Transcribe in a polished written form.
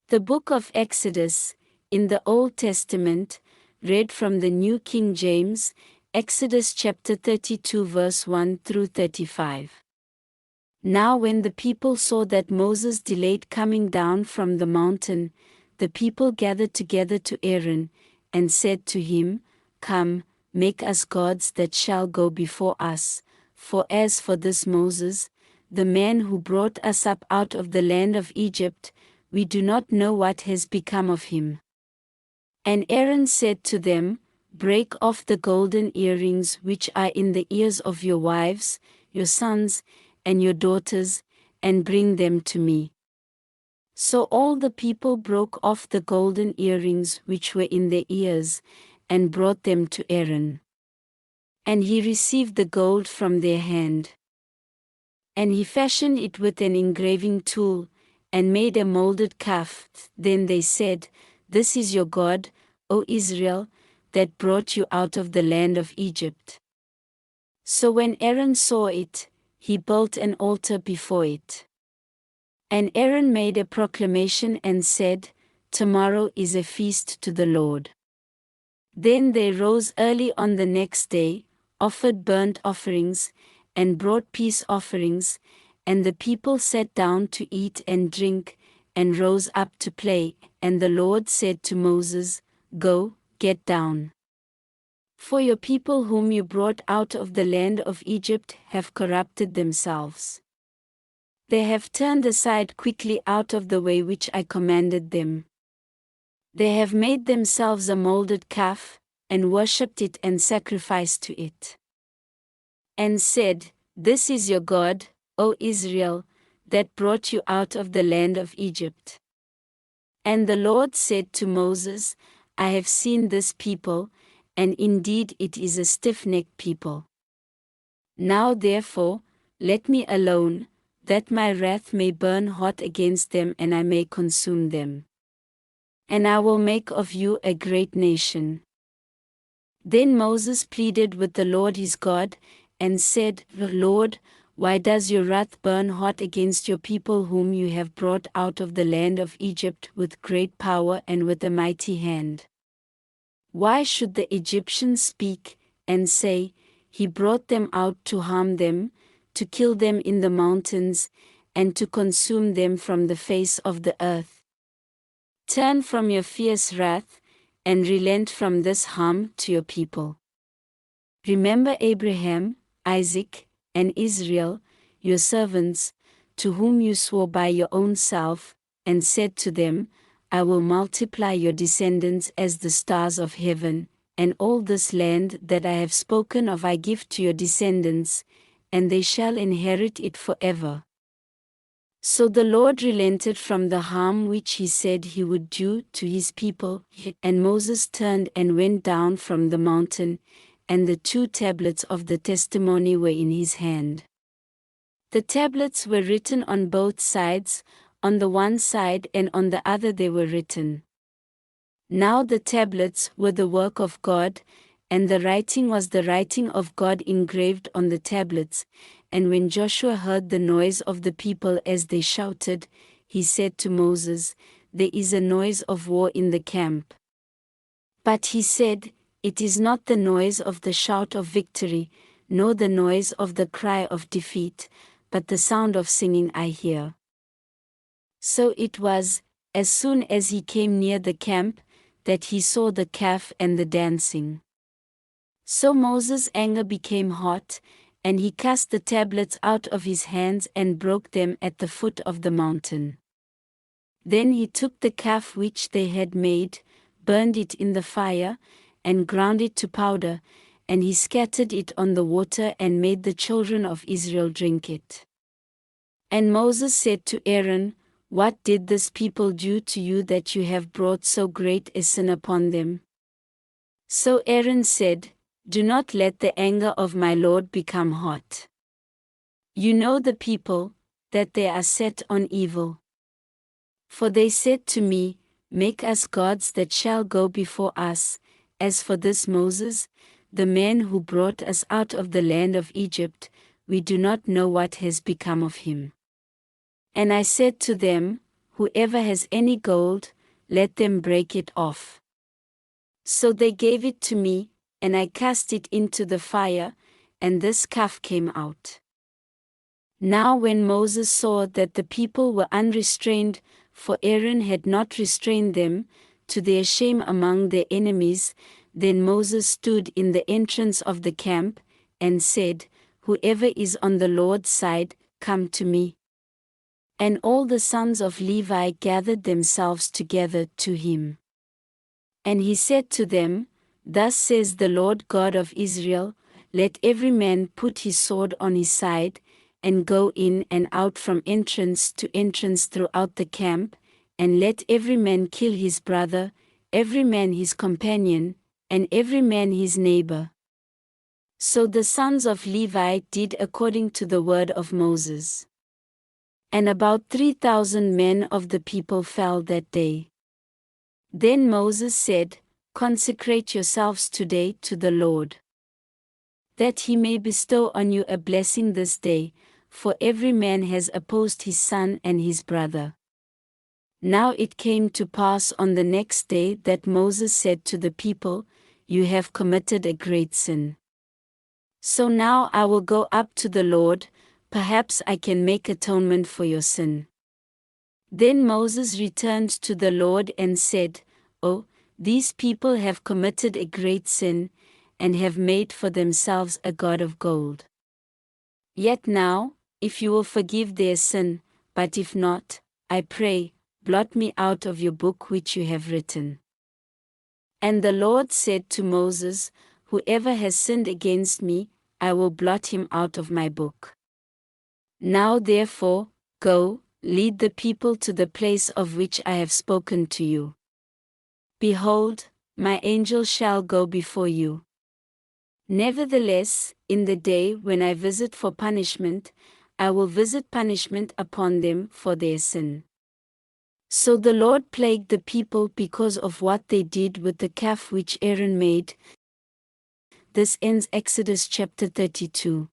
The book of Exodus, in the Old Testament, read from the New King James, Exodus chapter 32 verse 1 through 35. Now when the people saw that Moses delayed coming down from the mountain, the people gathered together to Aaron, and said to him, Come, make us gods that shall go before us, for as for this Moses, the man who brought us up out of the land of Egypt, we do not know what has become of him. And Aaron said to them, Break off the golden earrings which are in the ears of your wives, your sons, and your daughters, and bring them to me. So all the people broke off the golden earrings which were in their ears, and brought them to Aaron. And he received the gold from their hand. And he fashioned it with an engraving tool, and made a molded calf. Then they said, This is your God, O Israel, that brought you out of the land of Egypt. So when Aaron saw it, he built an altar before it. And Aaron made a proclamation and said, Tomorrow is a feast to the Lord. Then they rose early on the next day, offered burnt offerings, and brought peace offerings, and the people sat down to eat and drink, and rose up to play, and the Lord said to Moses, Go, get down. For your people whom you brought out of the land of Egypt have corrupted themselves. They have turned aside quickly out of the way which I commanded them. They have made themselves a molded calf, and worshipped it and sacrificed to it. And said, This is your God, O Israel, that brought you out of the land of Egypt. And the Lord said to Moses, I have seen this people, and indeed it is a stiff-necked people. Now therefore, let me alone, that my wrath may burn hot against them and I may consume them. And I will make of you a great nation. Then Moses pleaded with the Lord his God, and said, Lord, why does your wrath burn hot against your people whom you have brought out of the land of Egypt with great power and with a mighty hand? Why should the Egyptians speak, and say, He brought them out to harm them, to kill them in the mountains, and to consume them from the face of the earth? Turn from your fierce wrath, and relent from this harm to your people. Remember Abraham, Isaac, and Israel, your servants, to whom you swore by your own self, and said to them, I will multiply your descendants as the stars of heaven, and all this land that I have spoken of I give to your descendants, and they shall inherit it forever. So the Lord relented from the harm which he said he would do to his people, and Moses turned and went down from the mountain, and the 2 tablets of the testimony were in his hand. The tablets were written on both sides, on the one side and on the other they were written. Now the tablets were the work of God, and the writing was the writing of God engraved on the tablets. And when Joshua heard the noise of the people as they shouted, he said to Moses, There is a noise of war in the camp. But he said, It is not the noise of the shout of victory, nor the noise of the cry of defeat, but the sound of singing I hear. So it was, as soon as he came near the camp, that he saw the calf and the dancing. So Moses' anger became hot, and he cast the tablets out of his hands and broke them at the foot of the mountain. Then he took the calf which they had made, burned it in the fire, and ground it to powder, and he scattered it on the water and made the children of Israel drink it. And Moses said to Aaron, What did this people do to you that you have brought so great a sin upon them? So Aaron said, Do not let the anger of my Lord become hot. You know the people, that they are set on evil. For they said to me, Make us gods that shall go before us. As for this Moses, the man who brought us out of the land of Egypt, we do not know what has become of him. And I said to them, "Whoever has any gold, let them break it off." So they gave it to me, and I cast it into the fire, and this calf came out. Now when Moses saw that the people were unrestrained, for Aaron had not restrained them, to their shame among their enemies, then Moses stood in the entrance of the camp, and said, "Whoever is on the Lord's side, come to me." And all the sons of Levi gathered themselves together to him. And he said to them, "Thus says the Lord God of Israel, let every man put his sword on his side, and go in and out from entrance to entrance throughout the camp, and let every man kill his brother, every man his companion, and every man his neighbor." So the sons of Levi did according to the word of Moses. And about 3,000 men of the people fell that day. Then Moses said, "Consecrate yourselves today to the Lord, that he may bestow on you a blessing this day, for every man has opposed his son and his brother." Now it came to pass on the next day that Moses said to the people, "You have committed a great sin. So now I will go up to the Lord, perhaps I can make atonement for your sin." Then Moses returned to the Lord and said, "Oh, these people have committed a great sin, and have made for themselves a god of gold. Yet now, if you will forgive their sin, but if not, I pray, blot me out of your book which you have written." And the Lord said to Moses, "Whoever has sinned against me, I will blot him out of my book. Now therefore, go, lead the people to the place of which I have spoken to you. Behold, my angel shall go before you. Nevertheless, in the day when I visit for punishment, I will visit punishment upon them for their sin." So the Lord plagued the people because of what they did with the calf which Aaron made. This ends Exodus chapter 32.